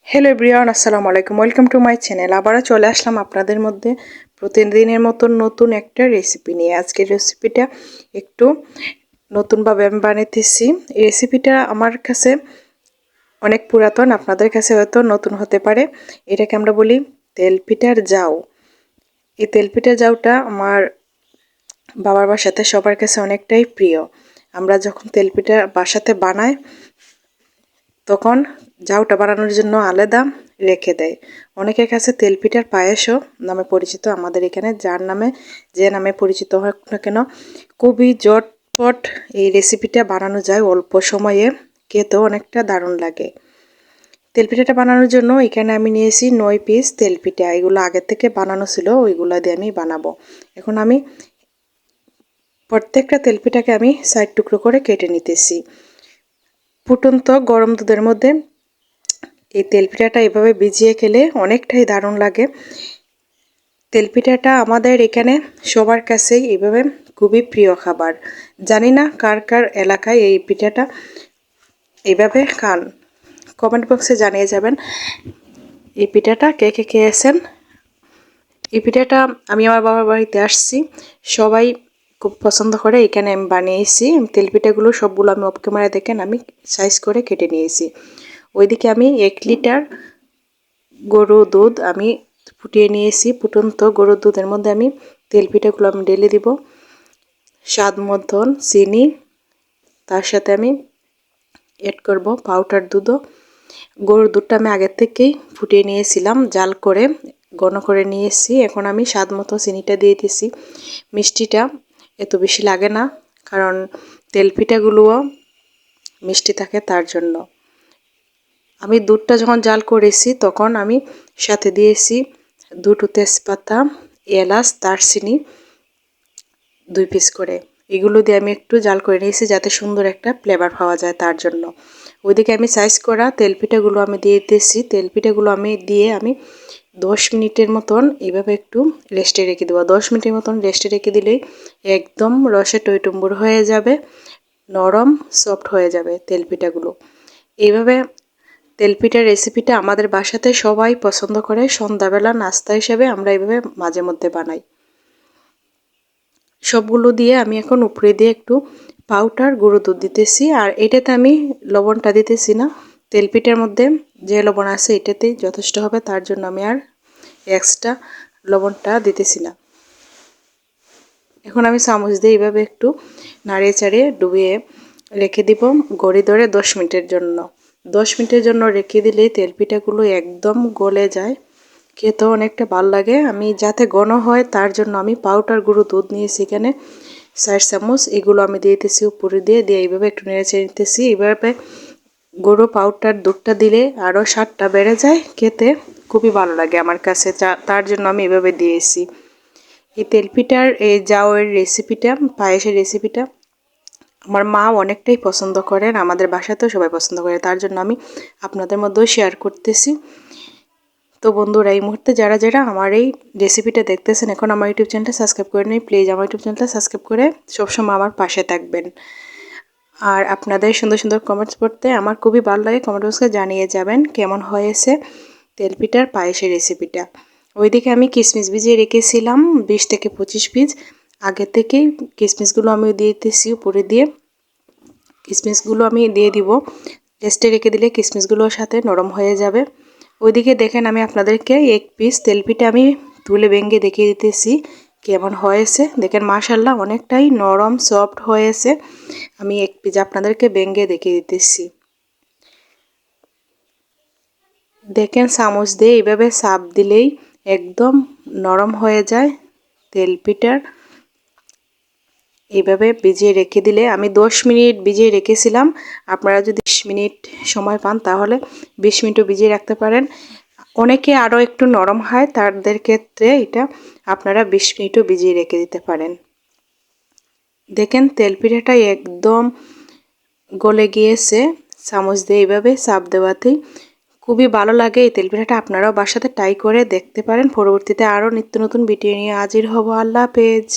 Hello everyone, আসসালামু আলাইকুম। Welcome to my channel. আবারও চলে আসলাম আপনাদের মধ্যে প্রতিদিনের মতন নতুন একটা রেসিপি নিয়ে। আজকের রেসিপিটা একটু নতুনভাবে আমি বানাইতেছি। এই রেসিপিটা আমার কাছে অনেক পুরাতন, আপনাদের কাছে হয়তো নতুন হতে পারে। এটাকে আমরা বলি তেলপিঠার জাউ। এই তেলপিঠার জাউটা আমার বাবার বাসাতে সবার কাছে অনেকটাই প্রিয়। আমরা যখন তেলপিঠা বাসাতে বানাই তখন জাউটা বানানোর জন্য আলাদা রেখে দেয়। অনেকের কাছে তেলপিঠার পায়েসও নামে পরিচিত। আমাদের এখানে যে নামে পরিচিত হোক না কেন, খুবই ঝটপট এই রেসিপিটা বানানো যায় অল্প সময়ে, খেতেও অনেকটা দারুণ লাগে। তেলপিঠাটা বানানোর জন্য এখানে আমি নিয়েছি 9 পিস তেলপিঠা। এগুলো আগে থেকে বানানো ছিল, ওইগুলো দিয়ে আমি বানাবো। এখন আমি প্রত্যেকটা তেলপিঠাকে আমি 4 টুকরো করে কেটে নিতেছি। ফুটন্ত গরম দুধের মধ্যে এই তেলপিঠাটা এভাবে ভিজিয়ে খেলে অনেকটাই দারুণ লাগে। তেলপিঠাটা আমাদের এখানে সবার কাছেই এভাবে খুবই প্রিয় খাবার। জানি না কার কার এলাকায় এই পিঠাটা এইভাবে খান, কমেন্ট বক্সে জানিয়ে যাবেন এই পিঠাটা কে কে খেয়েছেন। এই পিঠাটা আমি আমার বাবার বাড়িতে আসছি, সবাই খুব পছন্দ করে। এখানে আমি বানিয়েছি তেলপিঠাগুলো, সবগুলো আমি অফ ক্যামেরায় দেখেন আমি সাইজ করে কেটে নিয়েছি। ওইদিকে আমি 1 লিটার গরু দুধ আমি ফুটিয়ে নিয়েছি। ফুটন্ত গরুর দুধের মধ্যে আমি তেলপিঠাগুলো আমি ঢেলে দিব। স্বাদ মতন চিনি, তার সাথে আমি অ্যাড করব পাউডার দুধও। গরুর দুধটা আমি আগের থেকেই ফুটিয়ে নিয়েছিলাম, জাল করে ঘন করে নিয়েছি। এখন আমি স্বাদ মতো চিনিটা দিয়ে দিয়েছি। মিষ্টিটা এত বেশি লাগে না, কারণ তেলপিঠাগুলোও মিষ্টি থাকে, তার জন্য। আমি দুধটা যখন জাল করেছি তখন আমি সাথে দিয়েছি 2টো তেজপাতা, এলাচ, দারচিনি 2 পিস করে। এগুলো দিয়ে আমি একটু জাল করে নিয়েছি যাতে সুন্দর একটা ফ্লেভার পাওয়া যায়, তার জন্য। ওইদিকে আমি সাইজ করা তেলপিঠাগুলো আমি দিয়ে দিতেছি। তেলপিঠাগুলো আমি দিয়ে আমি 10 মিনিটের মতন এইভাবে একটু রেস্টে রেখে দেবো। 10 মিনিটের মতন রেস্টে রেখে দিলেই একদম রসে টইটুম্বুর হয়ে যাবে, নরম সফট হয়ে যাবে তেলপিঠাগুলো। এইভাবে তেলপিঠার রেসিপিটা আমাদের বাসাতে সবাই পছন্দ করে। সন্ধ্যাবেলা নাস্তা হিসেবে আমরা এইভাবে মাঝে মধ্যে বানাই। সবগুলো দিয়ে আমি এখন উপরে দিয়ে একটু পাউডার গুঁড়ো দুধ দিতেছি। আর এটাতে আমি লবণটা দিতেছি না, তেলপিঠার মধ্যে যে লবণ আছে এটাতেই যথেষ্ট হবে, তার জন্য আমি আর এক্সট্রা লবণটা দিতেছি না। এখন আমি চামচ দিয়ে এইভাবে একটু নাড়িয়ে চাড়িয়ে ডুবিয়ে রেখে দিব গড়ি ধরে 10 মিনিটের জন্য। 10 মিনিটের জন্য রেখে দিলেই তেলপিঠাগুলো একদম গলে যায়, খেতেও অনেকটা ভালো লাগে। আমি যাতে ঘন হয় তার জন্য আমি পাউডার গুঁড়ো দুধ নিয়েছি এখানে 4 চামচ। এগুলো আমি দিয়ে দিতেছি উপরে দিয়ে এইভাবে একটু নেড়ে চেড়ে নিতেছি। এইভাবে গুঁড়ো পাউডার দুধটা দিলে আরও স্বাদটা বেড়ে যায়, খেতে খুবই ভালো লাগে আমার কাছে, তার জন্য আমি এভাবে দিয়েছি। এই তেলপিঠার এই জাউয়ের রেসিপিটা, পায়েসের রেসিপিটা আমার মা অনেকটাই পছন্দ করেন, আমাদের বাসাতেও সবাই পছন্দ করে, তার জন্য আমি আপনাদের মধ্যেও শেয়ার করতেছি। তো বন্ধুরা, এই মুহূর্তে যারা যারা আমার এই রেসিপিটা দেখতেছেন, এখন আমার ইউটিউব চ্যানেলটা সাবস্ক্রাইব করে নিন প্লিজ। আমার ইউটিউব চ্যানেলটা সাবস্ক্রাইব করে সবসময় আমার পাশে থাকবেন। আর আপনাদের সুন্দর সুন্দর কমেন্টস পড়তে আমার খুবই ভালো লাগে। কমেন্ট বক্সে জানিয়ে যাবেন কেমন হয়েছে তেলপিঠার পায়েসের রেসিপিটা। ওইদিকে আমি কিশমিশ ভিজিয়ে রেখেছিলাম 20 থেকে 25 পিস। আগে থেকেই কিশমিশগুলো আমি দিয়ে দিতেছি উপরে দিয়ে। কিশমিশগুলো আমি দিয়ে দিব, রেস্টে রেখে দিলে কিশমিশগুলোর সাথে নরম হয়ে যাবে। ওইদিকে দেখেন আমি আপনাদেরকে 1 পিস তেলপিঠা আমি তুলে ভেঙে দেখিয়ে দিতেছি কেমন হয়েছে। দেখেন মাশাআল্লাহ অনেকটাই নরম সফট হয়েছে। আমি 1 পিস আপনাদেরকে ভেঙে দেখিয়ে দিতেছি। দেখেন চামচ দিয়ে এইভাবে চাপ দিলেই একদম নরম হয়ে যায় তেলপিঠার। এইভাবে ভিজিয়ে রেখে দিলে, আমি 10 মিনিট ভিজিয়ে রেখেছিলাম। আপনারা যদি 20 মিনিট সময় পান তাহলে 20 মিনিটও ভিজিয়ে রাখতে পারেন। অনেকে আরও একটু নরম হয়, তাদের ক্ষেত্রে এটা আপনারা 20 মিনিটও ভিজিয়ে রেখে দিতে পারেন। দেখেন তেলপিঠাটা একদম গলে গিয়েছে চামচ দিয়ে এইভাবে চাপ দেওয়াতেই। খুবই ভালো লাগে এই তেলপিঠাটা, আপনারাও বাসাতে ট্রাই করে দেখতে পারেন। পরবর্তীতে আরও নিত্য নতুন ভিডিও নিয়ে হাজির হব। আল্লাহ হাফেজ।